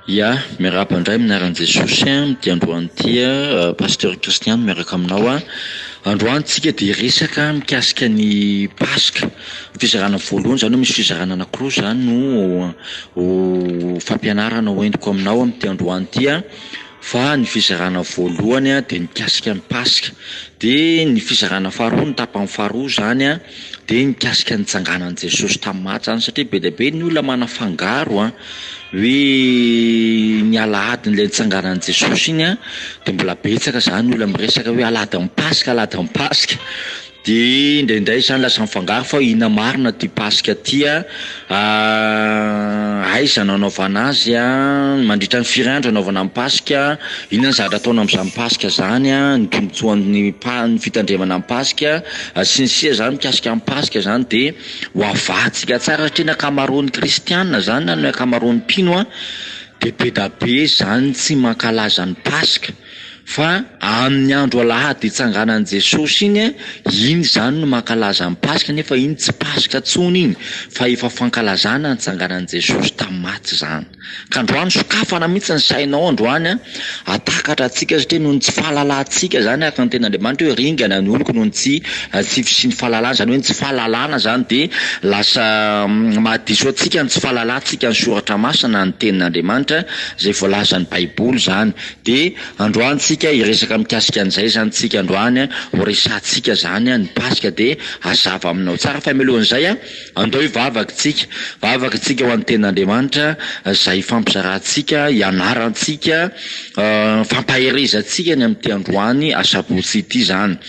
Ya, miarahaba indray minaran'i Jesosy dia androany tia pasteur Kristiana miaraka aminao a. Androany tsika dia resaka mikasika ny Paska, fizarana voalohany zany hoe misy fizarana anankiroa zany no fampianarana hoentiko aminao amin'ity androany tia. Fa ny fizarana voalohany a dia mikasika ny Paska, dia ny fizarana faharoa ny tapany faharoa zany a dia mikasika ny tsanganan'i Jesosy tamin'ny maty zany, satria be dia be ny olona manafangaro a hoe ny alahady n'ilay nitsanganan'i Jesosy iny a, dia mbola betsaka zany olona miresaka hoe alahady amin'ny Paska dia indraindray zany lasa mifangaro fa ina marina ty Paska ty a, aiza nanaovana azy a, mandritra ny firy andro anaovana amin'ny Paska, inona ny zavatra ataona amin'izany Paska zany a, ny tombotsoan'ny ny fitandremana amin'ny Paska, sy ny sisa zany mikasika amin'ny Paska zany, dia ho avatsika tsara satria ny ankamaroan'ny kristianina zany na ny ankamaroan'ny mpino a dia be da be zany tsy mankalaza ny Paska, fa amin'ny andro alahady itsanganan'i Jesosy iny a, iny zany no mankalaza ny Paska, nefa iny tsy Paska tsony iny fa efa fankalazana ny tsanganan'i Jesosy tamin'ny maty zany. Ka androany sokafana mihitsy ny sainao androany a, atakatra antsika satria noho ny tsy fahalalantsika zany araka ny ten'Andriamanitra hoe ringana ny oloko noho ny tsy fisian'ny fahalalana, zany hoe ny tsy fahalalana zany dia lasa mahadiso antsika ny tsy fahalalantsika ny soratra masina ny tenin'Andriamanitra izay voalazan'ny Baiboly zany. Dia androany tsika iresaka mikasika an'izay zany tsika androany a, ho resantsika zany a ny Paska dia hazava aminao tsara. Fa mialohan'izay a, andao hivavaka tsika ho an'ny tenin'Andriamanitra izay fampizarantsika, ianarantsika, fampaherezantsika ny amin'ity androany asabotsy ity zany.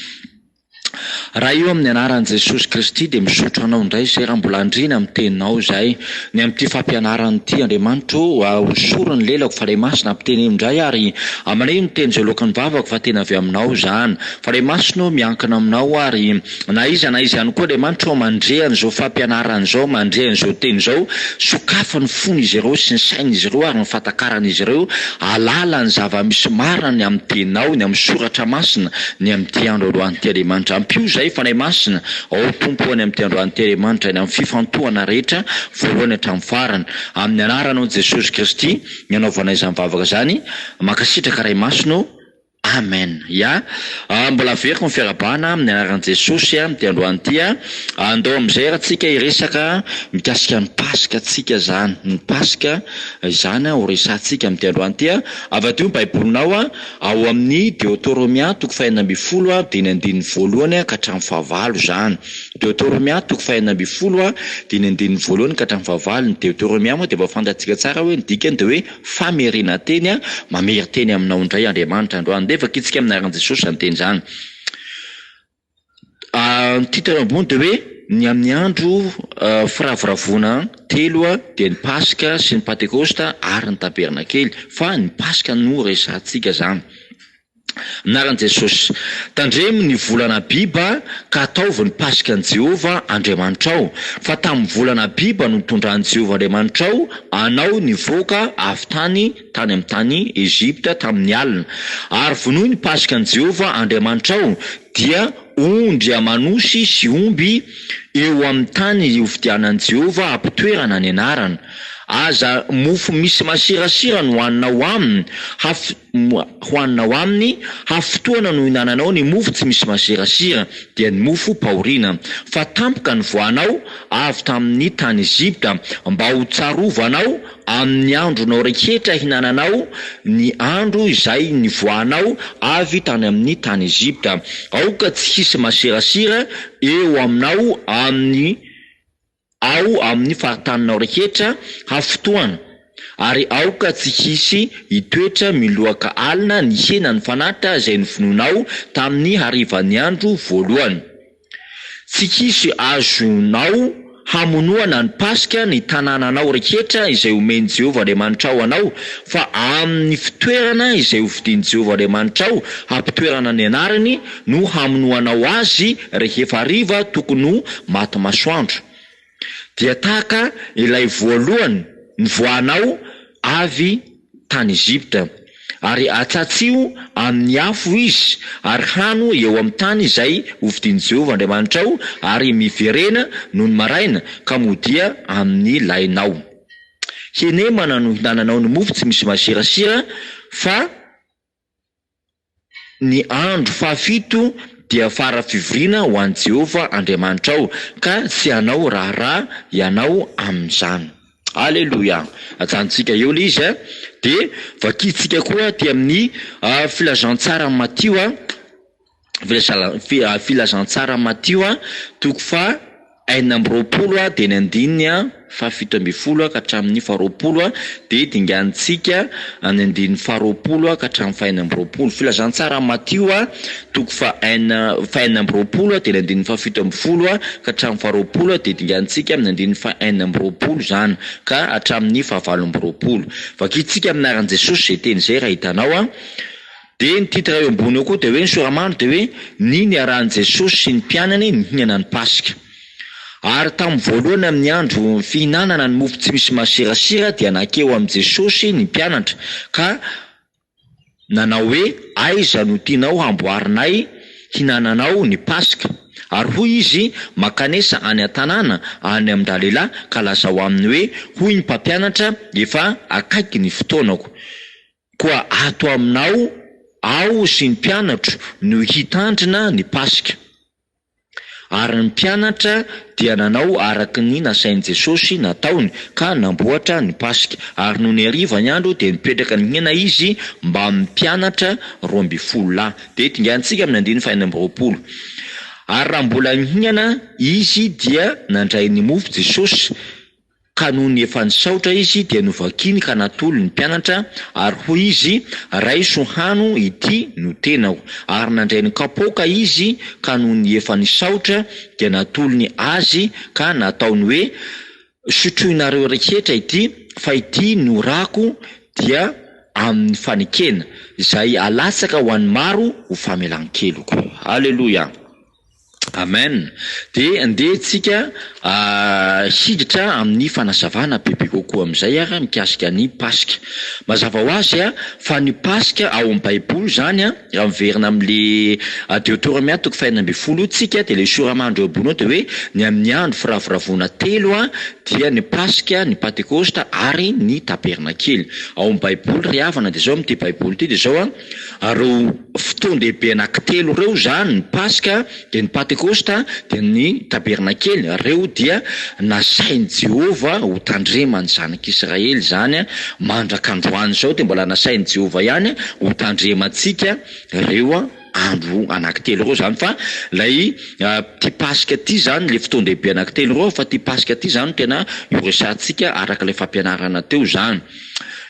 Raha io amin'ny anaran'i Jesosy Kristy dia misotro anao indray izay raha mbola andrina amin'ny teninao izay, ny amin'ity fampianarana ity Andriamanitra hosorony lelako fa ilay masina ampiteny indray, ary amanay ny teny izay lokan'ny vavako fa tena avy aminao zany, fa ilay masina miankina aminao, ary na iza ihany koa Andriamanitra mandrea an'izao fampianarana izao, mandrea an'izao teny izao, sokafa ny fon'izy ireo sy ny sain'izy ireo ary ny fatakaran'izy ireo, alala ny zava-misy marina ny amin'ny teninao, ny amin'ny soratra masina ny amin'ity andro alohan'ity Andriamanitra. Ampio zay fanay masina ao tompoany amin'ity androan'ity Andriamanitra ny amin'ny fifantohana rehetra voalohany hatramin'ny farany, amin'ny anaranao Jesosy Kristy ny anaovana izany vavaka zany, makasitraka ray masina. Amen. Ya, mbola veriko ny fiarabana amin'ny anaran'i Jesosy amin'ity androany ity a, andao amin'izay ratsika iresaka mikasika ny Paska tsika zany, ny Paska izany ho resantsika amin'ity androany ity a. Avy ato ny Baibolinao a, ao amin'ny Deutéromia toko faha 12 dimy andininy voalohany ka hatramin'ny fahavalo zany. Deutéromia toko faha 12 dimy andininy voalohany ka hatramin'ny fahavalo. Ny Deutéromia moa dia mba fantatsika tsara hoe ny dikany dia hoe famerina teny a, mamery teny aminao indray Andriamanitra androany. Dia vakitsika amin'ny anaran'i Jesosy ny teny zany. Ny titre ambony dia hoe ny amin'ny andro firavoravoana telo a dia ny Paska sy ny Pentekosta ary ny tabernakely, fa ny Paska no resantsika zany. Anaran'i Jesosy, tandremo ny volana Abiba ka ataovy ny Paskan' Jehovah Andriamanitrao, fa tamin'ny volana Abiba no tondran'i Jehovah Andriamanitrao anao nivoaka avy tany amin'ny tany Ezipta tamin'ny alina, ary vonoy ny Paskan' Jehovah Andriamanitrao dia ondry amanosy sy omby eo amin'ny tany iovidianan'i Jehovah ampitoerana ny anarana. Aza mofo misy masirasira no hoaninao aminy, hafotoana no hinananao ny mofo tsy misy masirasira, dia ny mofo paorina. Fa tampoka ny voanao avy tamin'ny tany Ezipta, mba ho tsarovanao amin'ny andronao rehetra hinananao ny andro izay ny voanao avy tany amin'ny tany Ezipta. Aoka tsy hisy masirasira eo aminao amin'ny faritaninao rehetra hafotoana, ary aoka tsy hisy hitoetra miloaka alina ny hena ny fanatitra izay nofononao tamin'ny harivan'ny andro voalohany. Tsy hisy azonao hamonoana ny Paska ny tanànanao rehetra izay omeny Jehovah Andriamanitrao anao, fa amin'ny fitoerana izay hovidian'i Jehovah Andriamanitrao hampitoerana ny anarany no hamonoanao azy rehefa hariva tokony ho maty masoandro. Dia tahaka ilay voalohany ny voanao avy tany Ezipta, ary atsatsio amin'ny afo izy, ary hano eo amin'ny tany izay hovidian'i Jehovah Andriamanitrao, ary miverena noho ny maraina ka modia amin'ny lainao. Henemana no hinananao ny mofo tsy misy masirasira fa ny andro fahafito dia fara fivoriana ho an'i Jehovah Andriamanitra ao, ka tsy hanao raharaha ianao amin'izany. Alleluia. Ajanontsika eo le izy de vakitsika koa ty amin'ny filazantsara Matteo filazantsara Matteo toko fa 4 de ny andininy fahafito ambin'ny folo ka hatramin'ny 20 de dingantsika any andininy 20 ka hatramin'ny 4 filazantsara Matteo toko fa 4 de ny andininy fahafito ambin'ny folo ka hatramin'ny 20 de dingantsika amin'ny andininy 4 zany ka hatramin'ny 20. Vakitsika amin'ny anaran'i Jesosy zay teny zay raha hitanao de ny titra eo ambony eo koa de hoe ny soramandro de hoe ny niarahan'i Jesosy sy ny mpianany nihinana ny Paska. Ary tamin'ny voalohany amin'ny andro fihinanana ny mofo tsy misy masirasira dia nakeo amin'i Jesosy ny mpianatra ka nanao hoe aiza no tianao hamboarinay hinananao ny Paska. Ary hoy izy makanesa any an-tanàna any amin-dralehilahy ka lazao aminy hoe hoy ny mpampianatra efa akaiky ny fotoanako, koa ato aminao ao sy ny mpianatro no hitandrina ny Paska. Ary ny mpianatra dia nanao araky ny nasain'i Jesosy nataony ka namboatra ny Paska. Ary no ny hariva ny andro de nipetraka nihinana izy mba mpianatra 12 lahy. De dingantsika amin'ny andininy 20. Ary raha mbola nihinana izy dia nandray ny mofo Jesosy, ka noho ny efa nisaotra izy dia novakiny ka natolo ny mpianatra ary hoy izy ray sohano ity no tenako. Ary nandray ny kapoaka izy ka noho ny efa nisaotra dia natolony azy ka nataony hoe sotroinareo rehetra ity fa ity no rako dia amin'ny fanekena izay alatsaka ho an'ny maro ho famelan-keloko. Alleluia. Amen. De andehetsika hiditra amin'ny fanazavana bebe kokoa amin'izay ara mikasika ny Paska. Mazava ho azy fa ny Paska ao amin'ny Baiboly zany raha miverina amin'le Deutéronome toko 2 tsika de le soramandro eo ambony de hoe ny amin'ny andro firavoravona 3 dia ny Paska, ny Pentekosta ary ny Tabernakely. Ao amin'ny Baiboly riavana de zao amin'ity Baiboly ity de zao reo fotoan-dehibe anankitelo reo zany ny Paska de ny Pentekosta de ny Tabernakely, reo dia nasain'i Jehovah ho tandremany zanak'Israely zany mandrak'androany zao de mbola nasain'i Jehovah ihany ho tandremantsika reo andro anankitelo reo zany. Fa lay ty Paska ty zany le fotoan-dehibe anankitelo reo, fa ty Paska ty zany tena ioresantsika araka le fampianarana teo zany.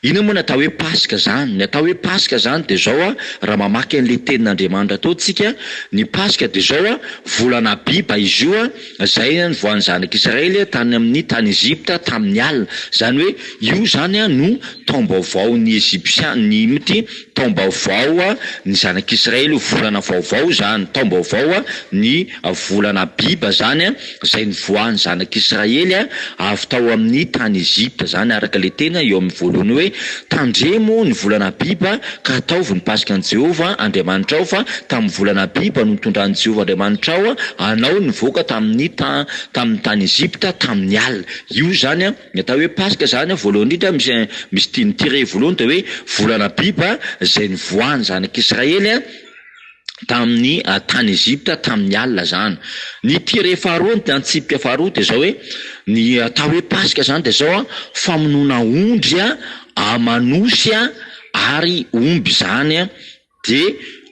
Ino moa natao hoe Paska zany? Natao hoe Paska zany de zao raha mamaky an'le tenin'Andriamanitra atao tsika, ny Paska de zao volana biba izy io zay nivoan'ny zanak'Israely tany amin'ny tany Ezipta tamin'ny alina. Zany hoe io zany no taom-baovao ny Ezipsiana, ny mity taom-baovao ny zanak'Israely, volana vaovao zany, taom-baovao ny volana biba zany zay nivoan'ny zanak'Israely avy tao amin'ny tany Ezipta zany araka le tena eo amin'ny voalohany hoe tandremo ny volana biba ka ataovy ny Paskan' Jehovah Andriamanitra ao, fa tamin'ny volana biba no tondran'i Jehovah Andriamanitra ao anao nivoaka tamin'ny tany Ezipta tamin'ny alina. Io zany ny atao hoe Paska zany voalohany indrindra misy tiany tiré voalohany de hoe volana biba zay nivoan'ny zanak'Israely tamin'ny tany Ezipta tamin'ny alina zany. Ny tiré faharoa ny antsipika faharoa de zao hoe ny atao hoe Paska zany de zao famonoana ondry amanosy ary omby zany de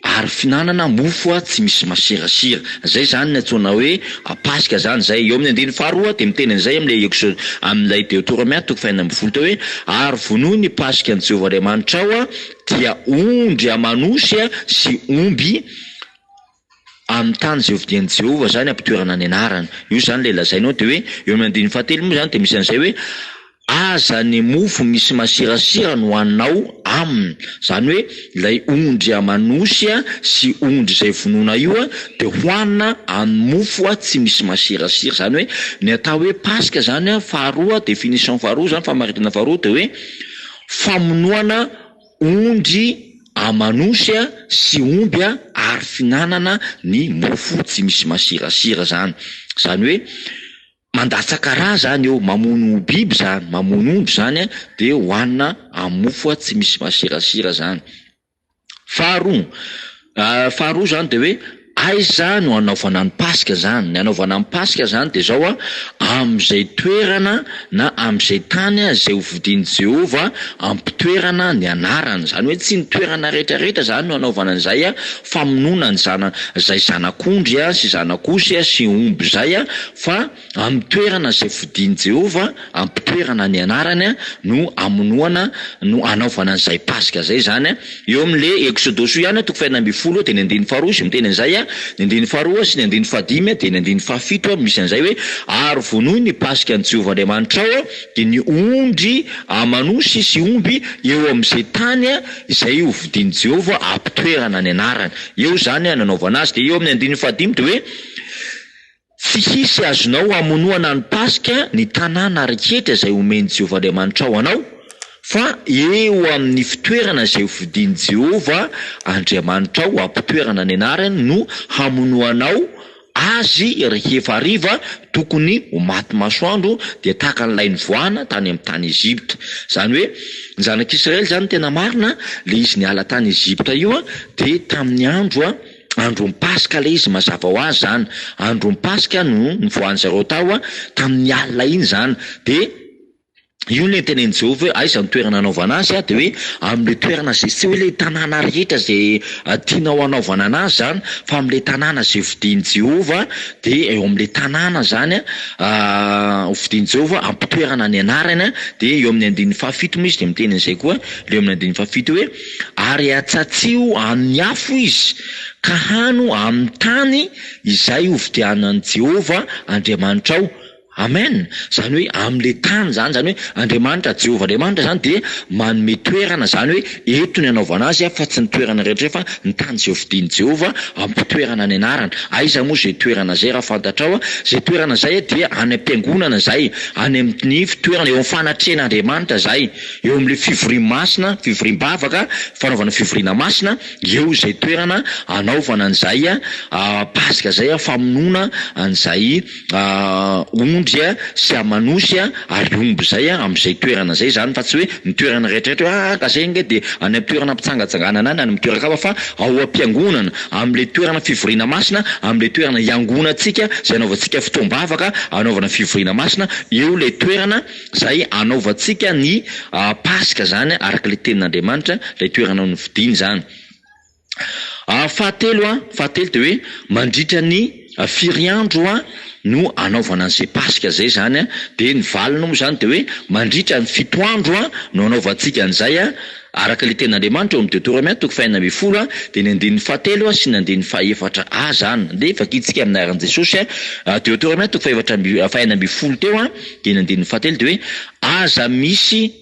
ary finanana mofo tsy misy masirasira. Zay zany ny antsoina hoe Paska zany. Zay eo amin'ny andiny faharoa de miteny an'izay amin'ilay Deutéronome toko 20 teo hoe ary vonoa ny Paskan' Jehovah Andriamanitra ao dia ondry amanosy sy omby amin'ny tany zay hovidian'i Jehovah zany ampitoerana ny anarany. Io zany le lazainao de hoe eo amin'ny andiny fahatelo moa zany de misy an'izay hoe aza ny mofo misy masirasira no hoaninao aminy. Zany hoe ilay ondry amanosy sy ondry zay vonoana io de hoanina amin'ny mofo tsy misy masirasira. Zany hoe ny atao hoe Paska zany faharoa, définition faharoa zany, famaritana faharoa de hoe famonoana ondry amanosy sy omby ary finanana ny mofo tsy misy masirasira zany. Zany hoe mandatsaka raha zany eo, mamono biby zany, mamono omby zany de hoanina amofo tsy misy masirasira zany. Faharoa zany de hoe aiza no anaovana ny Paska zany. Ny anaovana ny Paska zany de zao am'izay toerana na am'izay tany zay hovidian'i Jehova ampitoerana ny anarany. Zany hoe tsy ny toerana rehetrarehetra zany no anaovana an'izay famonoana ny zay zanak'ondry sy zanak'osy sy omby zay fa amin'ny toerana zay vidian'i Jehova ampitoerana ny anarany no amonoana no anaovana an'izay Paska zay zany. Eo amin'le Exodosy ihany toko faha 12 de ny andiny faharoa izy miteny an'izay ny andiny faharoa sy ny andiny fahadimy de ny andiny fahafito misy an'izay hoe ary vonoy ny Paska ny Jehova Andriamanitra ao de ny ondry amanosy sy omby eo amin'izay tany izay hovidian'i Jehova ampitoerana ny anarany. Eo zany nanaovana azy. De eo amin'ny andiny fahadimy de hoe tsy hisy azonao amonoana ny Paska ny tanàna rehetra izay omeny Jehova Andriamanitra ao anao fa eo amin'ny fitoerana izay hovidian'i Jehova Andriamanitra ao ampitoerana ny anarany no hamonoanao azy rehefa hariva tokony ho maty masoandro de tahaka n'ilay nivoahana tany amin'ny tany Ezipta. Zany hoe ny zanak'Israely zany tena marina le izy niala tany Ezipta io de tamin'ny andron'ny Paska le izy mazava ho azy zany. Andron'ny Paska no nivoahan'ny zareo tao tamin'ny alina iny zany. De io le tenen'i Jehova hoe aiza ny toerana anaovana azy de hoe am'le toerana zay tsy hoe le tanàna rehetra zay tianao anaovana anazy zany fa am'le tanàna zay vidian'i Jehova de eo am'le tanàna zany vidian'i Jehova ampitoerana ny anarany. De eo amin'ny andiny fahafito misy de miteny an'izay koa le amin'ny andiny fahafito hoe ary atsatsio amin'ny afo izy ka hano amin'ny tany izay hovidianan'i Jehova Andriamanitra ao. Amen. Zany hoe am'le tany zany hoe Andriamanitra Jehova Andriamanitra zany de manome toerana zany hoe eto ny anaovana azy fa tsy ny toerana rehetra fa ny tany zay hovidian'i Jehova ampitoerana ny anarany. Aiza moa zay toerana zay raha fantatrao zay toerana zay dia any am-piangonana zay, any amin'ny fitoerana eo amin'ny fanatrehan'Andriamanitra zay, eo amin'le fivoriam-masina, fivoriam-bavaka, fanaovana fivoriana masina, eo zay toerana anaovana an'izay Paska zay famonoana an'izay sy amanosy ary omby zay am'izay toerana zay zany fa tsy hoe ny toerana rehetrarehetra ka zay nge de any amin'ny toerana mpitsangatsanganana any amin'ny toerana kafa fa ao am-piangonana am'le toerana fivoriana masina, am'le toerana iangonantsika zay anaovantsika fitoam-bavaka anaovana fivoriana masina, eo le toerana zay anaovantsika ny Paska zany araka le tenin'Andriamanitra le toerana no vidiany zany. Fahatelo de hoe mandritra ny firy andro no anaovana an'izay Paska zay zany de ny valiny moa zany de hoe mandritra ny 7 andro no anaovantsika an'izay araka le tenin'Andriamanitra eo amin'ny Deutéronome toko faha 11 de ny andiny fahatelo sy ny andiny fahaefatra zany. De vakitsika amin'ny anaran'i Jesosy Deutéronome toko faha 11 teo de ny andiny fahatelo de hoe aza misy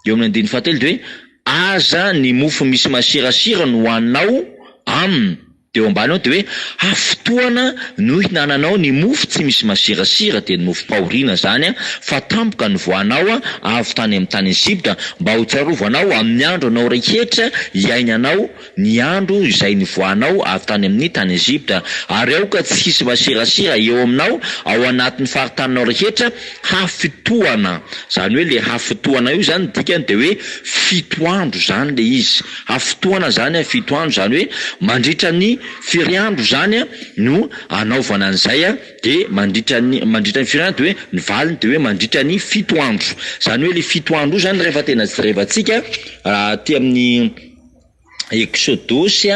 eo amin'ny andiny fahatelo de hoe aza ny mofo misy masirasira no hoaninao aminy. De eo ambany ao de hoe hafotoana no hinananao ny mofo tsy misy masirasira de ny mofo pahoriana zany fa tampoka ny voanao avy tany amin'ny tany Ezipta mba ho tsarovana amin'ny andro anao rehetra iainanao ny andro izay nivoanao avy tany amin'ny tany Ezipta. Ary ao ka tsy hisy masirasira eo aminao ao anatin'ny faritaninao rehetra hafitoana. Zany hoe le hafitoana io zany dikany de hoe 7 andro zany le izy. Hafitoana zany 7 andro zany hoe mandritra ny firy andro zany no anaovana an'izay de mandritra ny firy andro de hoe ny valiny de hoe mandritra ny 7 andro. Zany hoe le 7 andro io zany rehefa tena jerevantsika ty amin'ny Exodosy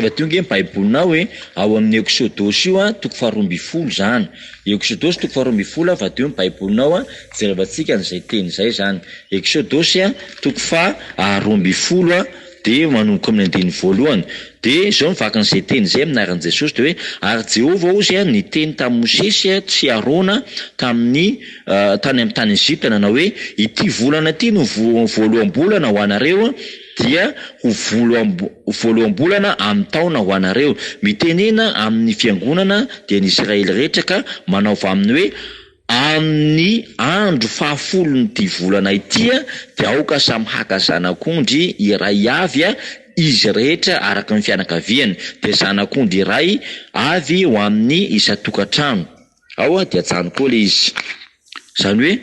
fa tonga baibolinao hoe ao amin'ny Exodosy io toko faha 12 zany. Exodosy toko faha 12 fa dio baibolinao jerevantsika an'izay teny zay zany. Exodosy toko faha 12 de manomboka amin'ny andiny voalohany de zao mivaka an'izay teny zay amin'ny anaran'i Jesosy de hoe ary Jehova ozy ny teny tamin'ny Mosesy tsy Arona tamin'ny tany amin'ny tany Ezipta nanao hoe ity volana ity no voaloham-bolana ho anareo dia ho voaloham-bolana amin'ny taona ho anareo, mitenena amin'ny fiangonana dia ny Israely rehetra ka manaova aminy hoe amin'ny andro 10 ty volana ity de aoka samy haka zanak'ondry iray avy izy rehetra araka ny fianakaviany de zanak'ondry iray avy ho amin'ny isa-tokantrano. ao dia jany koa le izy. Zany hoe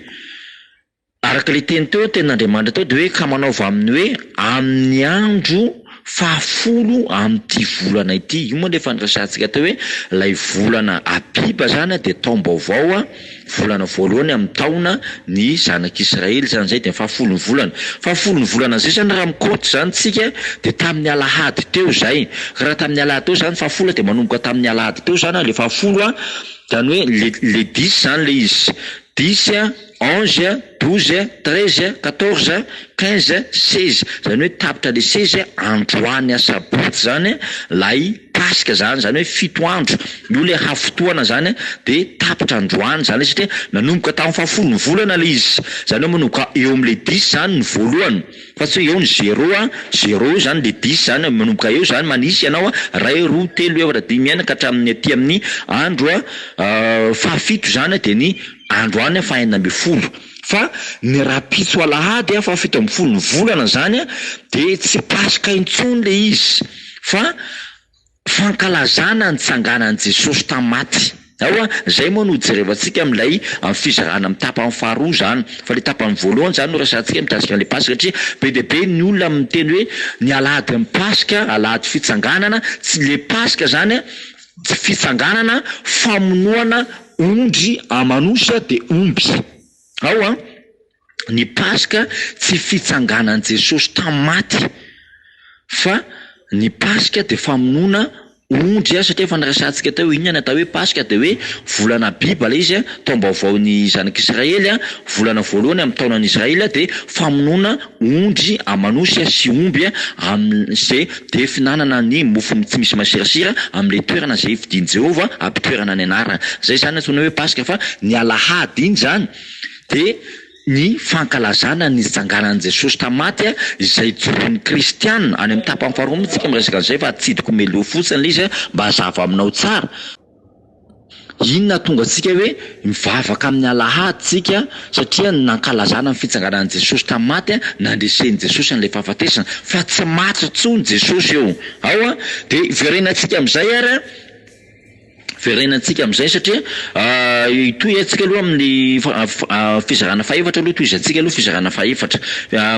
araka le teny teo ten'Andriamanitra teo de hoe ka manaova amin'ny hoe amin'ny andro fahafolo amin'ity volana ity. Io moa le fandraisantsika teo hoe lay volana Abiba zany de taom-baovao volana voalohany amin'ny taona ny zanak'Israely zany zay de fahafolo ny volana. Fahafolo ny volana zay zany raha mikoty zany tsika de tamin'ny alahady teo zay. Raha tamin'ny alahady teo zany fahafolo de manomboka tamin'ny alahady teo zany le fahafolo zany hoe le 10 zany le izy. 10, 11, 12, 13, 14, 15, 16. Zany hoe tapitra le 16 androany asabotsy zany lay Paska zany hoe 7 andro. Io le hafotoana zany de tapitra androany zany satria nanomboka tamin'ny fahafolo ny volana le izy. Zany hoe manomboka eo am'le 10 zany ny voalohany. Fa tsy eo ny 0 zany le 10 zany manomboka eo zany manisy ianao 2, 3, 4, 5, 6 ka hatramin'ny aty amin'ny andro fahafito zany de ny androany fahaenina amby folo. Fa ny rapitso alahady fahafito amby folo ny volana zany de tsy Paska intsony le izy fa fankalazana ny tsanganan'i Jesosy tamaty. Ao zay moa no jerevantsika am'lay amin'ny fizarana amin'ny tapany faharoa zany. Fa le tapany voalohany zany no resantsika mitasika an'le Paska satria be de be ny olona miteny hoe ny alahady amin'ny Paska, alahady fitsanganana, tsy le Paska zany fitsanganana famonoana ondry amanosy de omby. Ao ny Paska tsy fitsanganan' Jesosy tamaty fa ny Paska de famonoana ondry satria fandraisantsika teo inona natao hoe Paska de hoe volana Abiba le izy taom-baovaon'ny zanak'Israely volana voalohany amin'ny taonan'ny Israely de famonoana ondry amanosy sy omby am'izay de finanana ny mofo tsy misy masirasira am'le toerana zay vidin'i Jehova ampitoerana ny anarana. Zay zany antsoina hoe Paska fa ny alahady iny zany de ny fankalazana ny tsanganan'i Jesosy tamaty izay joron'ny kristianina any amin'ny tapany faharoa mitsika miresaka an'izay fa atsidiko meloa fotsiny le izy mba hazava aminao tsara. Inona tonga antsika hoe mivavaka amin'ny alahady tsika satria nankalazana ny fitsanganan'i Jesosy tamaty nandresen'i Jesosy an'le fahafatesana fa tsy maty intsony Jesosy eo. Ao de verenantsika am'izay verenantsika am'izay satria itoy atsika aloha amin'ny fizarana fahaefatra aloha toy izantsika aloha fizarana fahaefatra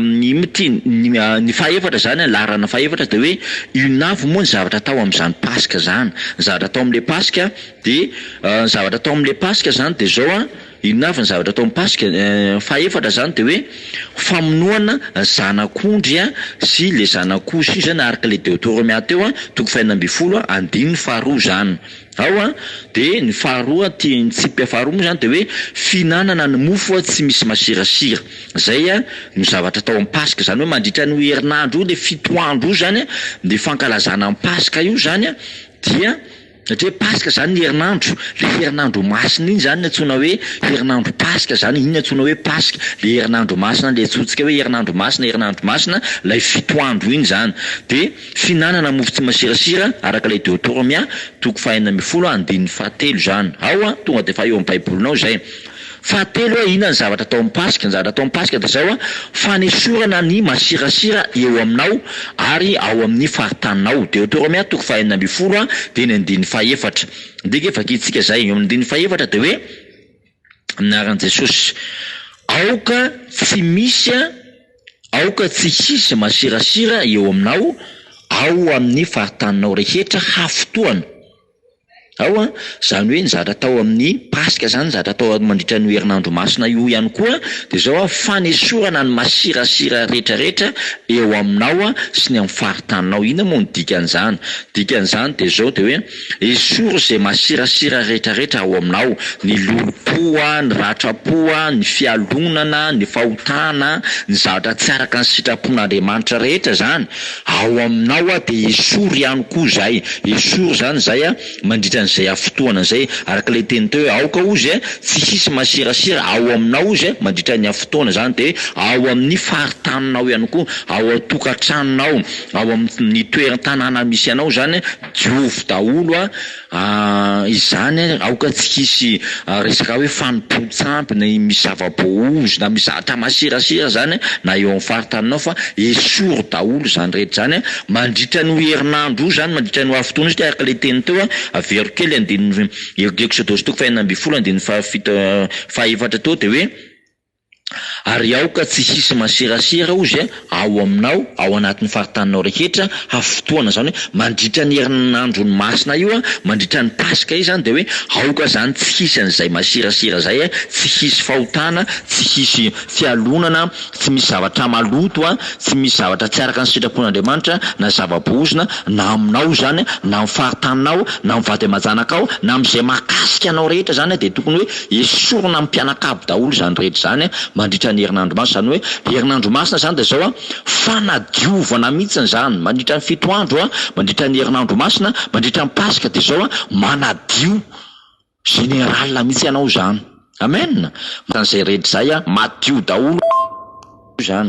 ny fahaefatra zany laharana fahaefatra de hoe inavo moa ny zavatra tao am'izany Paska zany. Ny zavatra tao am'le Paska de zavatra tao am'le Paska zany de zao inavo ny zavatra tao amin'ny Paska fahaefatra zany de hoe famonoana zanak'ondry sy le zanak'osy zany araka le Deutéronomia teo toko 2:10 andininy faharoa zany. Ao de ny faharoa ny tsipy faharoa moa zany de hoe finanana ny mofo tsy misy masirasira. Zay ny zavatra tao amin'ny Paska zany hoe mandritra ny herinandro le 7 andro zany de fankalazana amin'ny Paska io zany dia satria Paska zany ny herinandro, le herinandro masina iny zany antsoina hoe herinandro Paska zany, iny antsoina hoe Paska, le herinandro masina le antsointsika hoe herinandro masina lay 7 andro iny zany. De finanana mofo tsy masirasira araka le Deutéronomia toko 4:10 andininy 7 zany. Ao tonga de fa eo amin'ny baibolinao zay. Fahatelo inona ny zavatra tao amin'ny Paska? Ny zavatra tao amin'ny Paska de zao fanesorana ny masirasira eo aminao ary ao amin'ny faritaninao. Deutéronomia toko 4:10 de ny andininy 4. Ndika vakitsika zay eo amin'ny andininy 4 de hoe anaran'i Jesosy aoka tsy hisy masirasira eo aminao ao amin'ny faritaninao rehetra hafotoana. Ao zany hoe ny zavatra tao amin'ny Paska zany zavatra tao mandritra ny herinandro masina io ihany koa de zao fanesorana ny masirasira rehetrarehetra eo aminao sy ny amin'ny faritaninao. Ina moa ny dikan'izany? Dikan'izany de zao de hoe esoro zay masirasira rehetrarehetra ao aminao, ny lolopoa, ny ratrapoa, ny fialonana, ny fahotana, ny zavatra tsy araka ny sitrapon'Andriamanitra rehetra zany ao aminao de esoro ihany koa zay. Esoro zany zay mandritra zay afotoana zay araka le teny teo aoka ozy tsy hisy masirasira ao aminao ozy mandritra ny afotoana zany de ao amin'ny faritaninao ihany koa, ao atokantranonao, ao amin'ny toeran-tanàna misy anao zany diovy daholo izany aoka tsy hisy resaka hoe fanompontsampy na misy zava-boaozy na misy zavatra masirasira zany na eo amin'ny faritaninao fa esoro daholo zany rehetra zany mandritra ny herinandro zany mandritra ny afotoana satria araka le teny teo kely andininy Exodus toko fahaenina ambin'ny folo andininy fahaefatra teo de hoe ary ao ka tsy hisy masirasira ozy ao aminao ao anatin'ny faritaninao rehetra hafotoana zany hoe mandritra ny herinandron'ny masina io mandritra ny Paska io zany de hoe ao ka zany tsy hisy an'izay masirasira zay tsy hisy fahotana tsy hisy fialonana tsy misy zavatra maloto tsy misy zavatra tsy araka ny sitrapon'Andriamanitra na zava-boazona na aminao zany na amin'ny faritaninao na amin'ny vady aman-janakao na amin'izay mahakasika anao rehetra zany de tokony hoe esorina amin'ny mpianakavy daholo zany rehetra zany mandritra ny herinandro masina zany hoe herinandro masina zany de zao fanadiovana mihitsy zany mandritra ny fito andro mandritra ny herinandro masina mandritra ny Paska de zao manadio général mihitsy ianao zany amen. Tan'izay rehetra zay madio daholo zany.